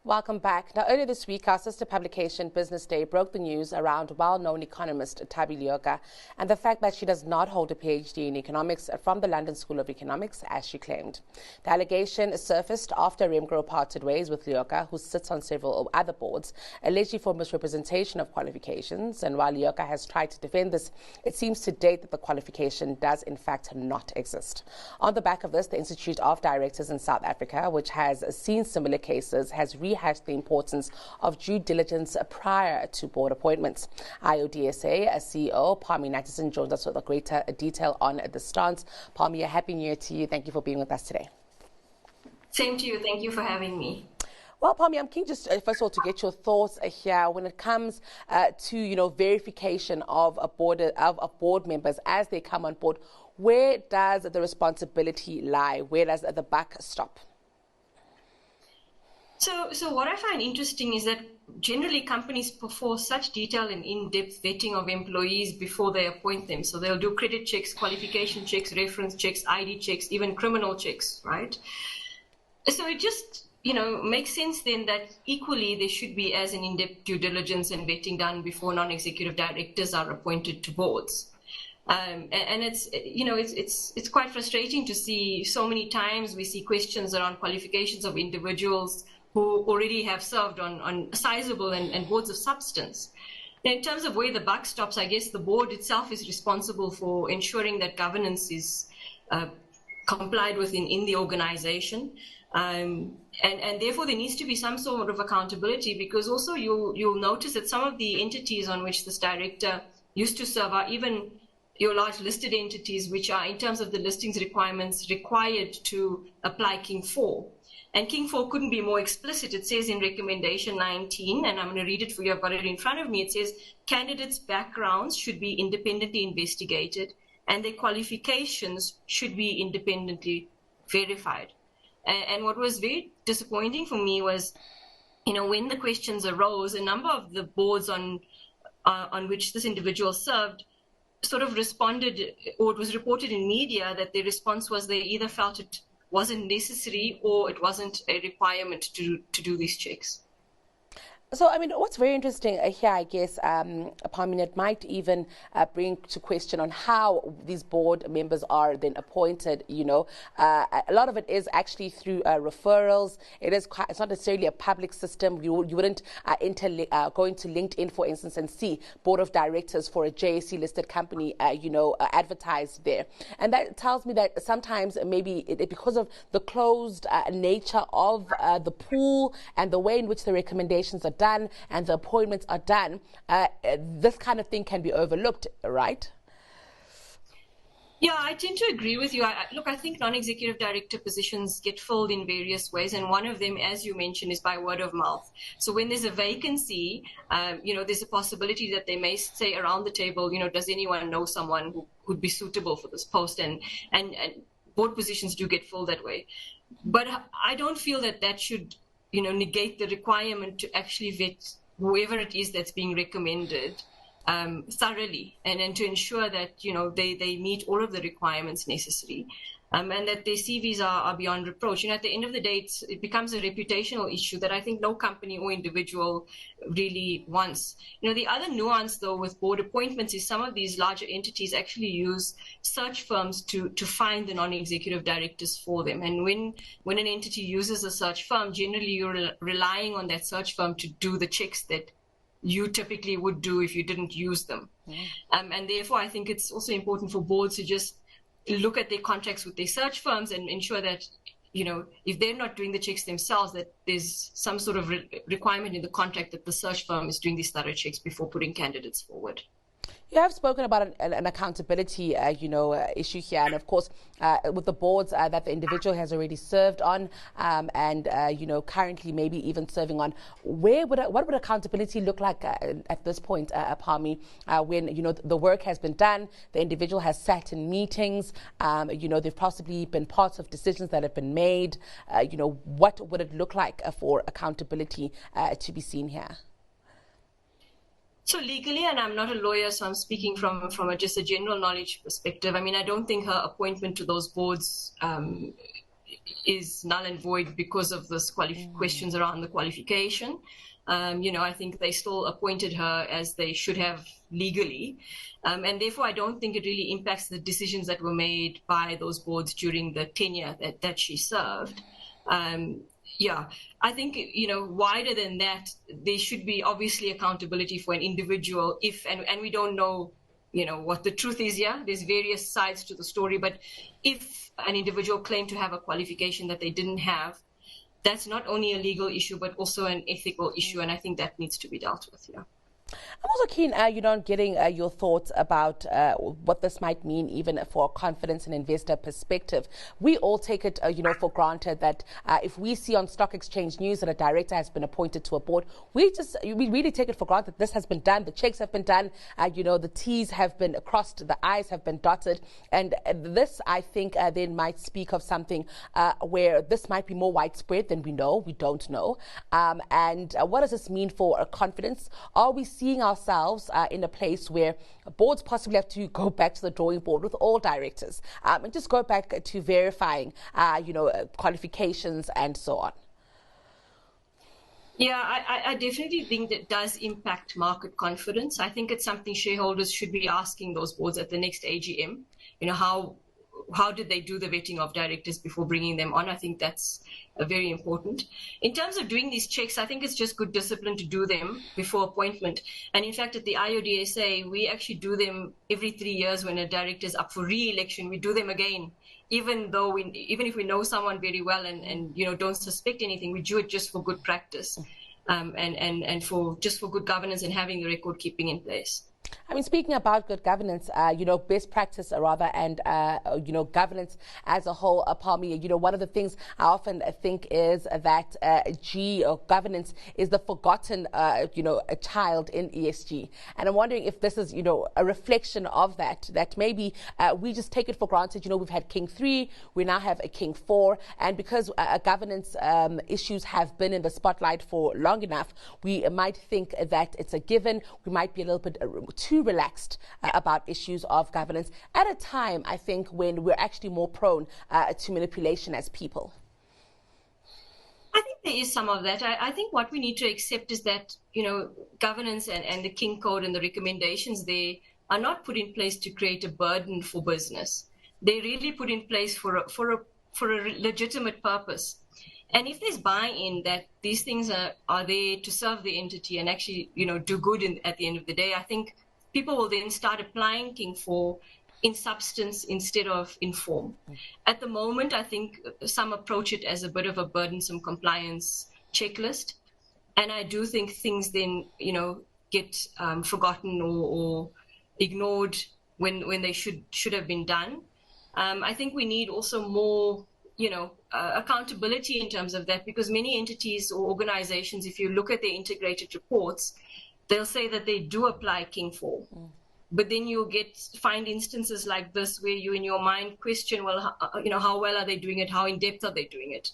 Welcome back. Now, earlier this week, our sister publication, Business Day, broke the news around well-known economist Thabi Leoka and the fact that she does not hold a PhD in economics from the London School of Economics, as she claimed. The allegation surfaced after Remgro parted ways with Leoka, who sits on several other boards, allegedly for misrepresentation of qualifications. And while Leoka has tried to defend this, it seems to date that the qualification does, in fact, not exist. On the back of this, the Institute of Directors in South Africa, which has seen similar cases, has rehashed the importance of due diligence prior to board appointments. IoDSA CEO Parmi Natesan joins us with a greater detail on the stance. Parmi, a happy new year to you. Thank you for being with us today. Same to you. Thank you for having me. Well, Parmi, I'm keen just first of all to get your thoughts here when it comes to verification of board members as they come on board. Where does the responsibility lie? Where does the buck stop? So what I find interesting is that generally companies perform such detailed and in-depth vetting of employees before they appoint them. So they'll do credit checks, qualification checks, reference checks, ID checks, even criminal checks, right? So it just, makes sense then that equally there should be as an in-depth due diligence and vetting done before non-executive directors are appointed to boards. And it's quite frustrating to see so many times we see questions around qualifications of individuals who already have served on sizable and boards of substance. Now, in terms of where the buck stops, I guess the board itself is responsible for ensuring that governance is complied with in the organization. And therefore there needs to be some sort of accountability, because also you'll notice that some of the entities on which this director used to serve are even your large listed entities, which are, in terms of the listings requirements, required to apply King 4. And King 4 couldn't be more explicit. It says in recommendation 19, and I'm going to read it for you, I've got it in front of me. It says, candidates' backgrounds should be independently investigated and their qualifications should be independently verified. And what was very disappointing for me was, when the questions arose, a number of the boards on which this individual served sort of responded, or it was reported in media that their response was they either felt it wasn't necessary or it wasn't a requirement to do these checks. So, what's very interesting here, I guess, Parmi, it might even bring to question on how these board members are then appointed. A lot of it is actually through referrals. It's not necessarily a public system. You wouldn't go into LinkedIn, for instance, and see board of directors for a JSE listed company, advertised there. And that tells me that sometimes maybe because of the closed nature of the pool and the way in which the recommendations are done and the appointments are done, this kind of thing can be overlooked, right? Yeah, I tend to agree with you. I think non-executive director positions get filled in various ways, and one of them, as you mentioned, is by word of mouth. So when there's a vacancy, there's a possibility that they may say around the table, does anyone know someone who would be suitable for this post? And board positions do get filled that way. But I don't feel that should negate the requirement to actually vet whoever it is that's being recommended thoroughly, and to ensure that they meet all of the requirements necessary, and that their CVs are beyond reproach. At the end of the day, it becomes a reputational issue that I think no company or individual really wants. The other nuance, though, with board appointments is some of these larger entities actually use search firms to find the non-executive directors for them. And when an entity uses a search firm, generally you're relying on that search firm to do the checks that you typically would do if you didn't use them. And therefore, I think it's also important for boards to just look at their contracts with their search firms and ensure that, if they're not doing the checks themselves, that there's some sort of requirement in the contract that the search firm is doing these thorough checks before putting candidates forward. You have spoken about an accountability, issue here, and of course, with the boards that the individual has already served on, and currently maybe even serving on. What would accountability look like at this point, Parmi, when the work has been done, the individual has sat in meetings, they've possibly been parts of decisions that have been made. What would it look like for accountability to be seen here? So legally, and I'm not a lawyer, so I'm speaking from just a general knowledge perspective. I don't think her appointment to those boards is null and void because of this questions around the qualification. I think they still appointed her as they should have legally. And therefore, I don't think it really impacts the decisions that were made by those boards during the tenure that she served. I think, wider than that, there should be obviously accountability for an individual and we don't know, what the truth is here. There's various sides to the story, but if an individual claimed to have a qualification that they didn't have, that's not only a legal issue, but also an ethical issue. And I think that needs to be dealt with, yeah. I'm also keen, on getting your thoughts about what this might mean even for confidence and investor perspective. We all take it, for granted that if we see on stock exchange news that a director has been appointed to a board, we really take it for granted that this has been done, the checks have been done, the T's have been crossed, the I's have been dotted. And this, I think, then might speak of something where this might be more widespread than we don't know. And what does this mean for confidence? Are we seeing ourselves in a place where boards possibly have to go back to the drawing board with all directors and just go back to verifying, qualifications and so on? Yeah, I definitely think that does impact market confidence. I think it's something shareholders should be asking those boards at the next AGM. How did they do the vetting of directors before bringing them on? I think that's very important. In terms of doing these checks, I think it's just good discipline to do them before appointment. And in fact, at the IoDSA, we actually do them every 3 years when a director is up for re-election. We do them again, even if we know someone very well and don't suspect anything. We do it just for good practice, and for good governance and having the record keeping in place. I mean, speaking about good governance, best practice rather, and, governance as a whole, Parmi, one of the things I often think is that governance is the forgotten, a child in ESG. And I'm wondering if this is, a reflection of that maybe we just take it for granted. We've had King 3, we now have a King 4. And because governance issues have been in the spotlight for long enough, we might think that it's a given. We might be a little bit too relaxed about issues of governance at a time, I think, when we're actually more prone to manipulation as people. I think there is some of that. I think what we need to accept is that, governance and the King Code and the recommendations there are not put in place to create a burden for business. They're really put in place for a legitimate purpose. And if there's buy-in that these things are there to serve the entity and actually, do good at the end of the day, I think people will then start applying King 4 in substance instead of in form. At the moment, I think some approach it as a bit of a burdensome compliance checklist. And I do think things then, get forgotten or ignored when they should have been done. I think we need also more accountability in terms of that, because many entities or organizations, if you look at their integrated reports, they'll say that they do apply King 4. But then you'll find instances like this where you in your mind question, well, how well are they doing it? How in depth are they doing it?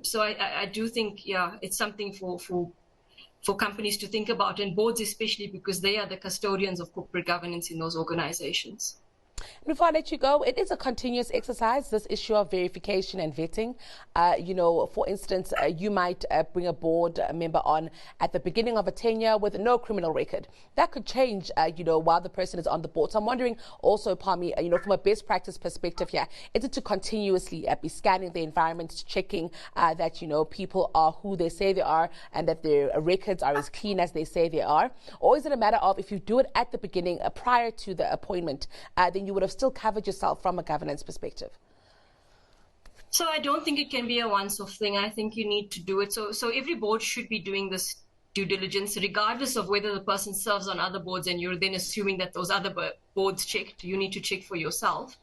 So I do think, it's something for companies to think about, and boards especially, because they are the custodians of corporate governance in those organizations. Before I let you go, it is a continuous exercise, this issue of verification and vetting. For instance, you might bring a board member on at the beginning of a tenure with no criminal record. That could change, while the person is on the board. So I'm wondering also, Parmi, from a best practice perspective here, is it to continuously be scanning the environment, checking that, people are who they say they are and that their records are as clean as they say they are? Or is it a matter of if you do it at the beginning, prior to the appointment, then you would have still covered yourself from a governance perspective? So I don't think it can be a once-off thing. I think you need to do it. So every board should be doing this due diligence, regardless of whether the person serves on other boards and you're then assuming that those other boards checked. You need to check for yourself.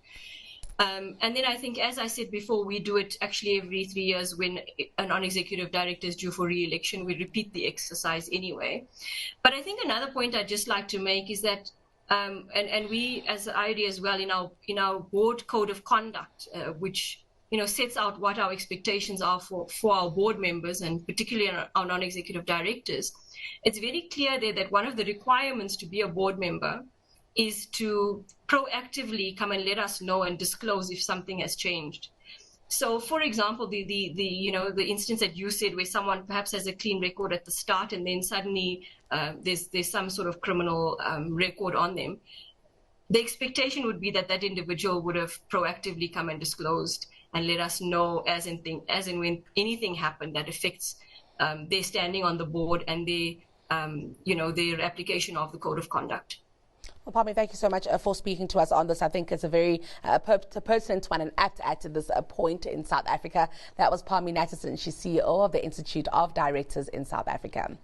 And then I think, as I said before, we do it actually every 3 years when a non-executive director is due for re-election. We repeat the exercise anyway. But I think another point I'd just like to make is that and we as the IoD as well in our board code of conduct, which sets out what our expectations are for our board members and particularly our non-executive directors. It's very clear there that one of the requirements to be a board member is to proactively come and let us know and disclose if something has changed. So, for example, the instance that you said where someone perhaps has a clean record at the start and then suddenly there's some sort of criminal record on them, the expectation would be that that individual would have proactively come and disclosed and let us know as and when anything happened that affects their standing on the board and their application of the code of conduct. Well, Parmi, thank you so much for speaking to us on this. I think it's a very pertinent one and apt at this point in South Africa. That was Parmi Natesan. She's CEO of the Institute of Directors in South Africa.